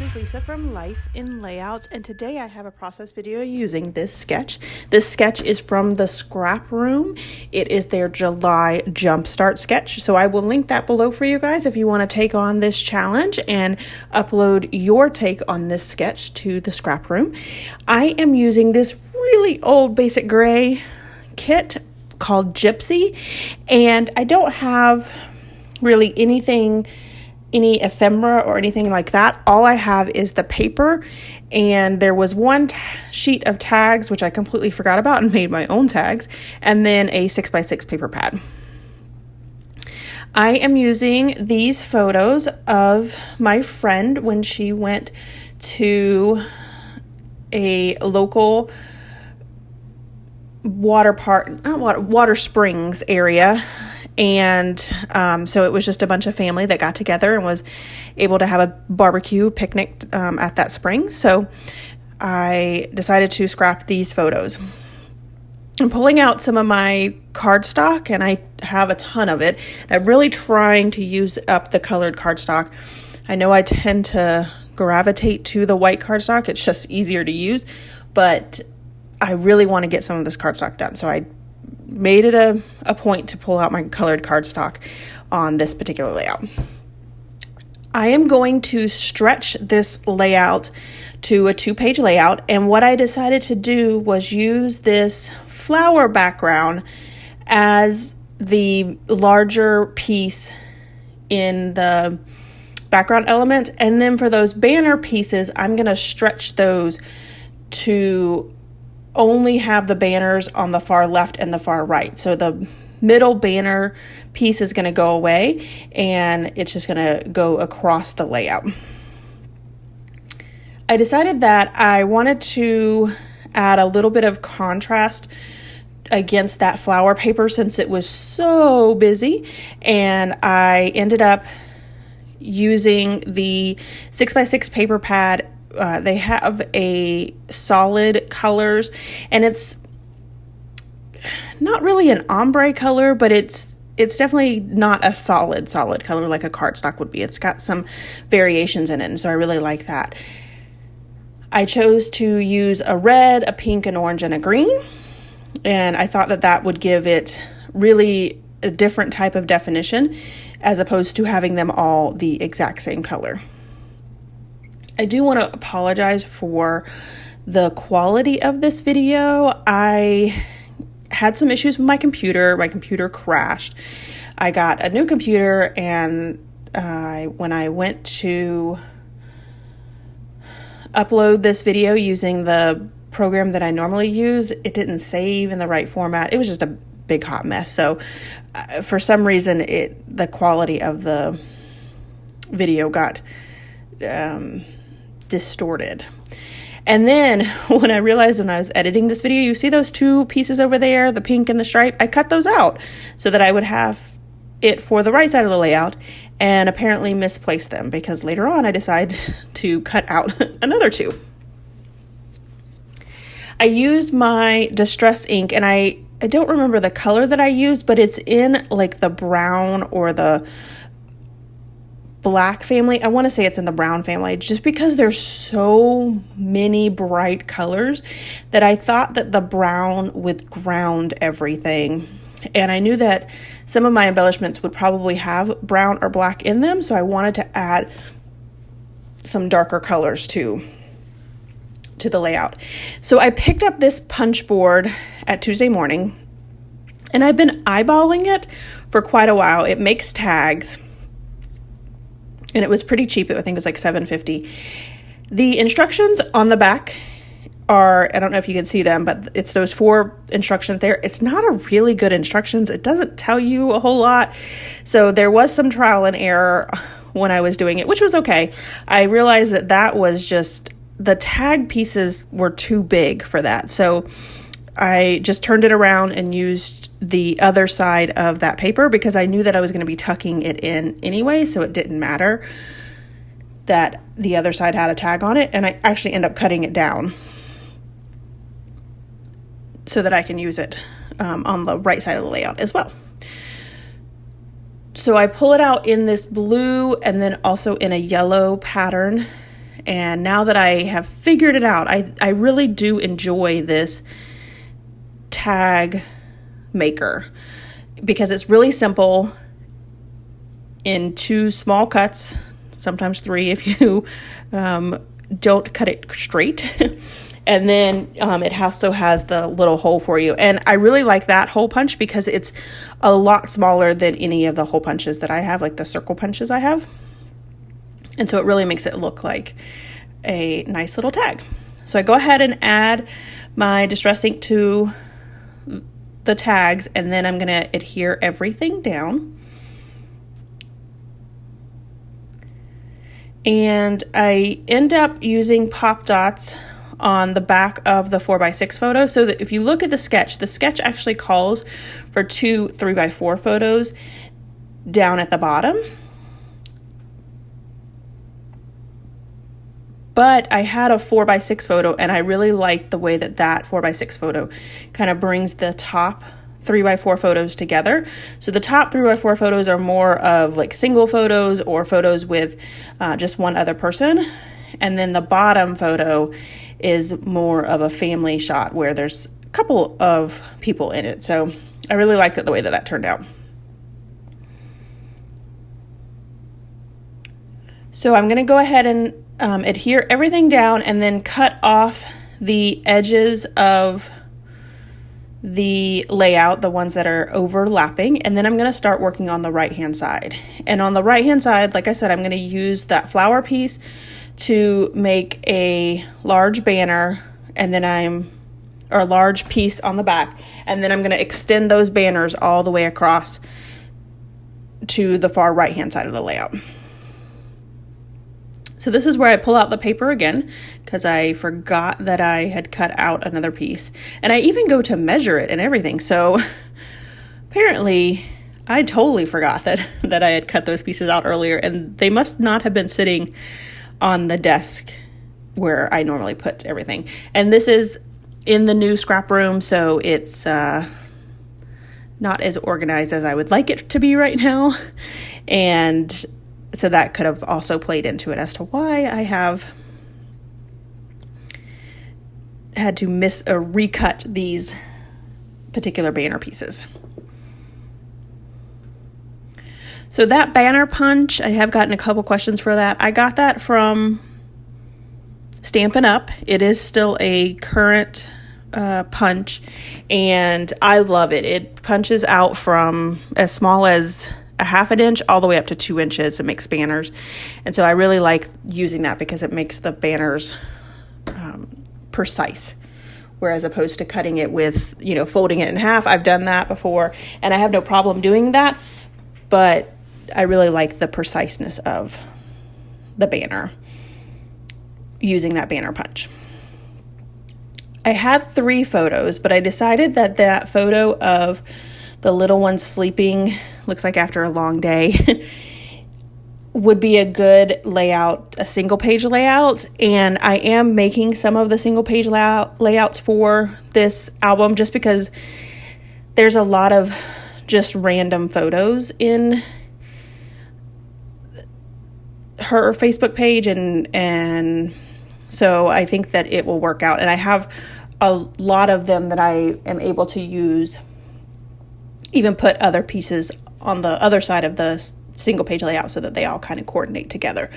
is Lisa from Life in Layouts, and today I have a process video using this sketch. This sketch is from the scrap room. It is their July Jumpstart sketch, so I will link that below for you guys if you want to take on this challenge and upload your take on this sketch to the scrap room. I am using this really old basic gray kit called Gypsy, and I don't have really any ephemera or anything like that. All I have is the paper, and there was one sheet of tags which I completely forgot about and made my own tags, and then a 6x6 paper pad. I am using these photos of my friend when she went to a local water springs area. And so it was just a bunch of family that got together and was able to have a barbecue picnic at that spring. So I decided to scrap these photos. I'm pulling out some of my cardstock, and I have a ton of it. I'm really trying to use up the colored cardstock. I know I tend to gravitate to the white cardstock. It's just easier to use, but I really want to get some of this cardstock done. So I made it a point to pull out my colored cardstock on this particular layout. I am going to stretch this layout to a 2-page layout, and what I decided to do was use this flower background as the larger piece in the background element, and then for those banner pieces, I'm going to stretch those to only have the banners on the far left and the far right. So the middle banner piece is going to go away, and it's just going to go across the layout. I decided that I wanted to add a little bit of contrast against that flower paper since it was so busy, and I ended up using the 6x6 paper pad. They have a solid colors, and it's not really an ombre color, but it's definitely not a solid color like a cardstock would be. It's got some variations in it, and so I really like that. I chose to use a red, a pink, an orange, and a green, and I thought that that would give it really a different type of definition as opposed to having them all the exact same color. I do want to apologize for the quality of this video. I had some issues with my computer. My computer crashed. I got a new computer, and when I went to upload this video using the program that I normally use, it didn't save in the right format. It was just a big hot mess. So for some reason, the quality of the video got distorted. And then when I realized when I was editing this video, you see those two pieces over there, the pink and the stripe, I cut those out so that I would have it for the right side of the layout, and apparently misplaced them because later on I decided to cut out another two. I used my Distress ink, and I don't remember the color that I used, but it's in like the brown or the black family. I want to say it's in the brown family, just because there's so many bright colors that I thought that the brown would ground everything. And I knew that some of my embellishments would probably have brown or black in them, so I wanted to add some darker colors to the layout. So I picked up this punch board at Tuesday morning, and I've been eyeballing it for quite a while. It makes tags, and it was pretty cheap. I think it was like $7.50. The instructions on the back are, I don't know if you can see them, but it's those 4 instructions there. It's not a really good instructions. It doesn't tell you a whole lot. So there was some trial and error when I was doing it, which was okay. I realized that that was just, the tag pieces were too big for that. So I just turned it around and used the other side of that paper because I knew that I was going to be tucking it in anyway, so it didn't matter that the other side had a tag on it, and I actually end up cutting it down so that I can use it on the right side of the layout as well. So I pull it out in this blue and then also in a yellow pattern, And now that I have figured it out, I really do enjoy this tag maker because it's really simple in 2 small cuts, sometimes 3 if you don't cut it straight. And then it also has the little hole for you. And I really like that hole punch because it's a lot smaller than any of the hole punches that I have, like the circle punches I have. And so it really makes it look like a nice little tag. So I go ahead and add my Distress ink to the tags, and then I'm going to adhere everything down. And I end up using pop dots on the back of the 4x6 photo, so that if you look at the sketch actually calls for 2 3x4 photos down at the bottom. But I had a 4x6 photo, and I really liked the way that 4x6 photo kind of brings the top 3x4 photos together. So the top 3x4 photos are more of like single photos or photos with just one other person. And then the bottom photo is more of a family shot where there's a couple of people in it. So I really liked the way that turned out. So I'm going to go ahead and adhere everything down and then cut off the edges of the layout, the ones that are overlapping, and then I'm going to start working on the right hand side. And on the right hand side, like I said, I'm going to use that flower piece to make a large banner, and then or a large piece on the back, and then I'm going to extend those banners all the way across to the far right hand side of the layout. So this is where I pull out the paper again because I forgot that I had cut out another piece, and I even go to measure it and everything. So apparently I totally forgot that I had cut those pieces out earlier, and they must not have been sitting on the desk where I normally put everything. And this is in the new scrap room, so it's not as organized as I would like it to be right now. And so that could have also played into it as to why I have had to recut these particular banner pieces. So that banner punch, I have gotten a couple questions for that. I got that from Stampin' Up. It is still a current punch, and I love it. It punches out from as small as a 1/2 inch all the way up to 2 inches. It makes banners, and so I really like using that because it makes the banners precise, whereas opposed to cutting it with, folding it in half. I've done that before, and I have no problem doing that, but I really like the preciseness of the banner using that banner punch. I had 3 photos, but I decided that photo of the little one sleeping, looks like after a long day, would be a good layout, a single page layout. And I am making some of the single page layouts for this album just because there's a lot of just random photos in her Facebook page, and so I think that it will work out. And I have a lot of them that I am able to use, even put other pieces on the other side of the single page layout so that they all kind of coordinate together.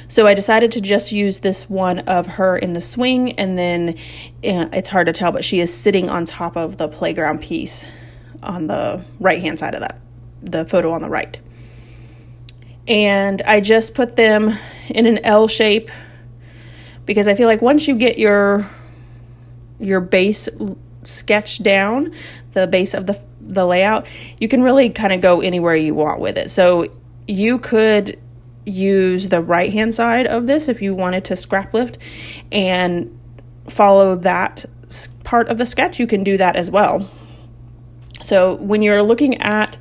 So I decided to just use this one of her in the swing, and then it's hard to tell, but she is sitting on top of the playground piece on the right hand side of the photo on the right. And I just put them in an L shape because I feel like once you get your base sketch down, the base of the layout, you can really kind of go anywhere you want with it. So you could use the right hand side of this if you wanted to scrap lift and follow that part of the sketch. You can do that as well. So when you're looking at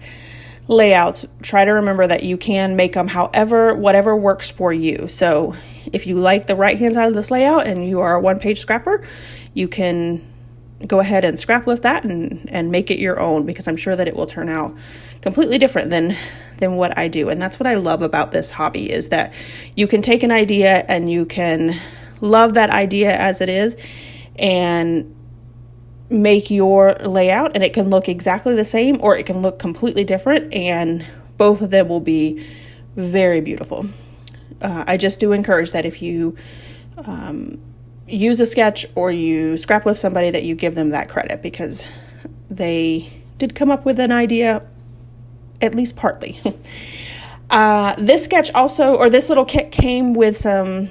layouts, try to remember that you can make them whatever works for you. So if you like the right hand side of this layout and you are a 1-page scrapper, you can go ahead and scrap lift that and make it your own, because I'm sure that it will turn out completely different than what I do. And that's what I love about this hobby, is that you can take an idea and you can love that idea as it is and make your layout, and it can look exactly the same or it can look completely different, and both of them will be very beautiful. I just do encourage that if you use a sketch or you scrap lift somebody, that you give them that credit, because they did come up with an idea, at least partly. This sketch also, or this little kit, came with some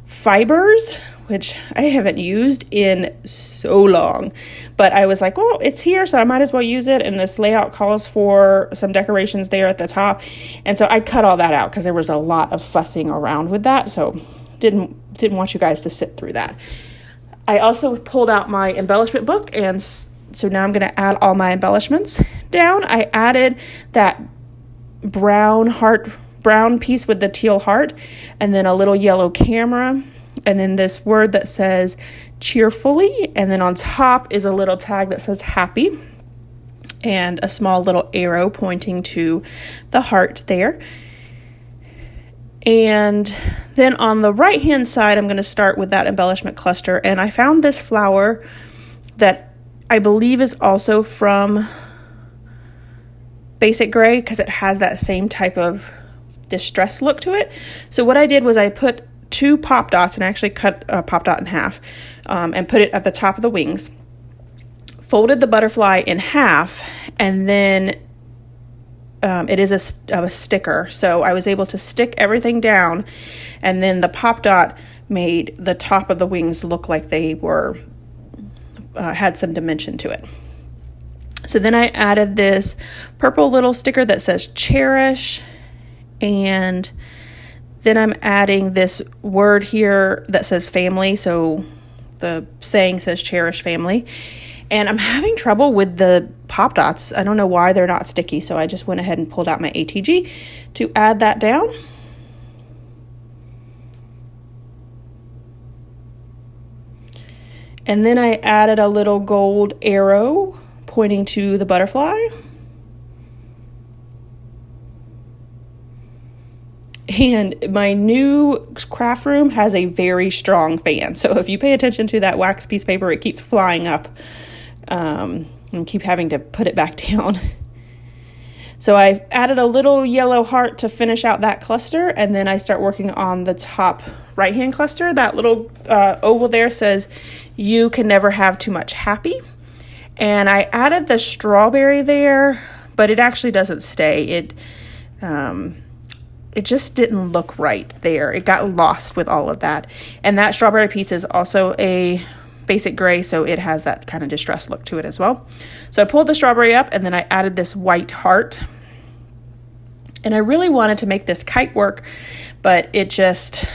fibers, which I haven't used in so long, but I was like, well, it's here, so I might as well use it. And this layout calls for some decorations there at the top. And so I cut all that out because there was a lot of fussing around with that. So didn't want you guys to sit through that. I also pulled out my embellishment book, and so now I'm going to add all my embellishments down. I added that brown piece with the teal heart, and then a little yellow camera, and then this word that says cheerfully, and then on top is a little tag that says happy, and a small little arrow pointing to the heart there. And then on the right hand side, I'm going to start with that embellishment cluster, and I found this flower that I believe is also from Basic Gray, because it has that same type of distress look to it. So what I did was I put 2 pop dots, and I actually cut a pop dot in half, and put it at the top of the wings, folded the butterfly in half, and then it is a sticker, so I was able to stick everything down, and then the pop dot made the top of the wings look like they were had some dimension to it. So then I added this purple little sticker that says cherish, and then I'm adding this word here that says family, so the saying says cherish family. And I'm having trouble with the pop dots. I don't know why they're not sticky, so I just went ahead and pulled out my ATG to add that down. And then I added a little gold arrow pointing to the butterfly. And my new craft room has a very strong fan. So if you pay attention to that wax piece of paper, it keeps flying up. And keep having to put it back down. So I've added a little yellow heart to finish out that cluster, and then I start working on the top right hand cluster. That little oval there says you can never have too much happy, and I added the strawberry there, but it actually doesn't stay. It just didn't look right there. It got lost with all of that, and that strawberry piece is also a Basic Gray, so it has that kind of distressed look to it as well. So I pulled the strawberry up, and then I added this white heart, and I really wanted to make this kite work, but it just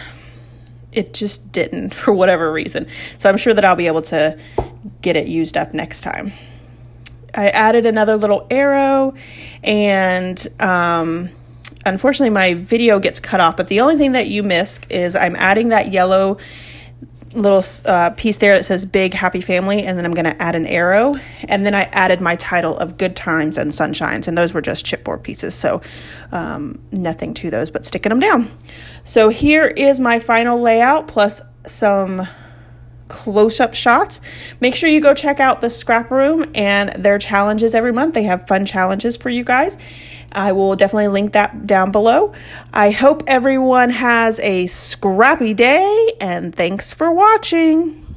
didn't for whatever reason. So I'm sure that I'll be able to get it used up next time. I added another little arrow, and unfortunately my video gets cut off, but the only thing that you miss is I'm adding that yellow little piece there that says big happy family, and then I'm going to add an arrow, and then I added my title of good times and sunshines, and those were just chipboard pieces, so nothing to those but sticking them down. So here is my final layout plus some close-up shots. Make sure you go check out the scrap room and their challenges every month. They have fun challenges for you guys. I will definitely link that down below. I hope everyone has a scrappy day, and thanks for watching.